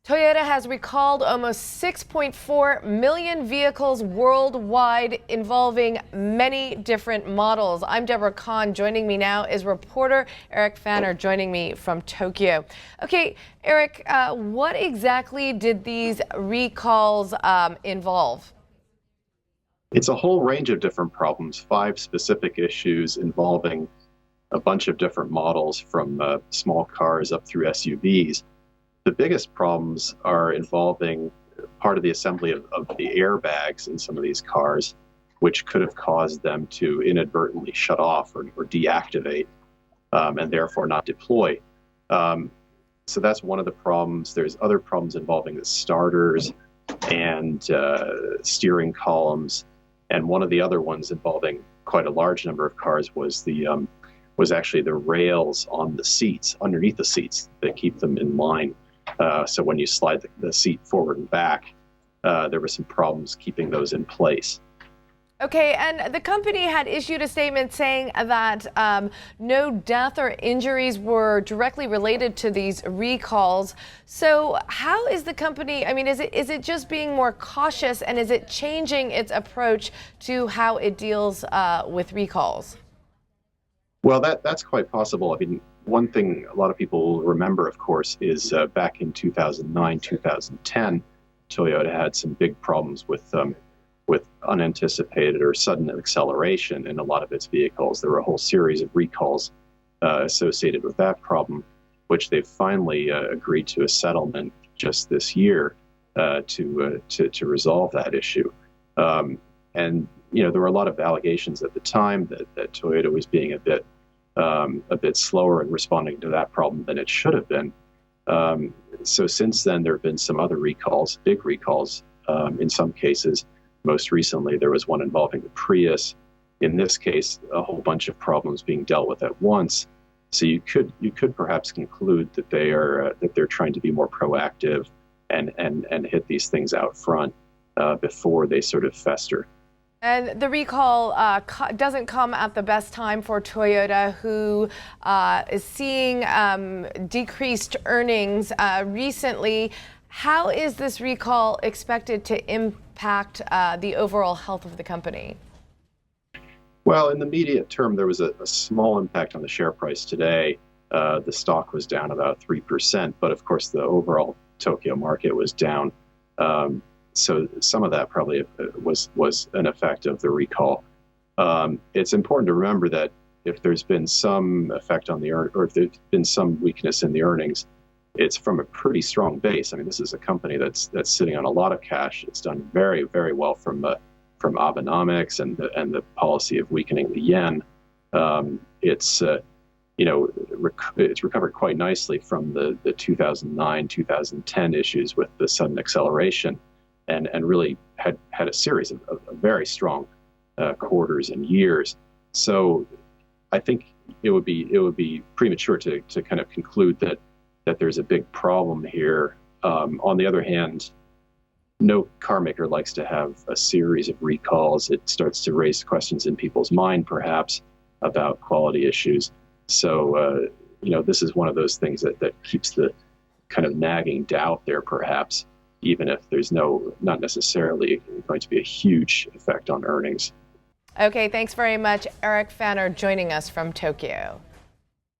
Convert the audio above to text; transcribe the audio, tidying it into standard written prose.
Toyota has recalled almost 6.4 million vehicles worldwide, involving many different models. I'm Deborah Kahn. Joining me now is reporter Eric Pfanner, joining me from Tokyo. Okay, Eric, what exactly did these recalls involve? It's a whole range of different problems, 5 specific issues involving a bunch of different models from small cars up through SUVs. The biggest problems are involving part of the assembly of the airbags in some of these cars, which could have caused them to inadvertently shut off or deactivate and therefore not deploy. So that's one of the problems. There's other problems involving the starters and steering columns. And one of the other ones involving quite a large number of cars was actually the rails on the seats, underneath the seats, that keep them in line. So when you slide the seat forward and back, there were some problems keeping those in place. Okay, and the company had issued a statement saying that no death or injuries were directly related to these recalls. So how is the company, is it just being more cautious, and is it changing its approach to how it deals with recalls? Well, that's quite possible. One thing a lot of people will remember, of course, is back in 2009, 2010, Toyota had some big problems with unanticipated or sudden acceleration in a lot of its vehicles. There were a whole series of recalls associated with that problem, which they've finally agreed to a settlement just this year to resolve that issue. And there were a lot of allegations at the time that Toyota was being a bit slower in responding to that problem than it should have been. So since then, there have been some other recalls, big recalls in some cases. Most recently, there was one involving the Prius. In this case, a whole bunch of problems being dealt with at once. So you could perhaps conclude that they're trying to be more proactive and hit these things out front before they sort of fester. And the recall doesn't come at the best time for Toyota, who is seeing decreased earnings recently. How is this recall expected to impact the overall health of the company? Well, in the immediate term, there was a small impact on the share price today. The stock was down about 3%, but of course the overall Tokyo market was down. So some of that probably was an effect of the recall. It's important to remember that if there's been some effect on or if there's been some weakness in the earnings, it's from a pretty strong base. This is a company that's sitting on a lot of cash. It's done very, very well from Abenomics and the policy of weakening the yen. It's recovered quite nicely from the 2009, 2010 issues with the sudden acceleration, and really had a series of very strong quarters and years. So I think it would be premature to kind of conclude that there's a big problem here. On the other hand, no car maker likes to have a series of recalls. It starts to raise questions in people's mind, perhaps, about quality issues. So, this is one of those things that keeps the kind of nagging doubt there, perhaps, even if there's not necessarily going to be a huge effect on earnings. Okay, thanks very much, Eric Pfanner, joining us from Tokyo.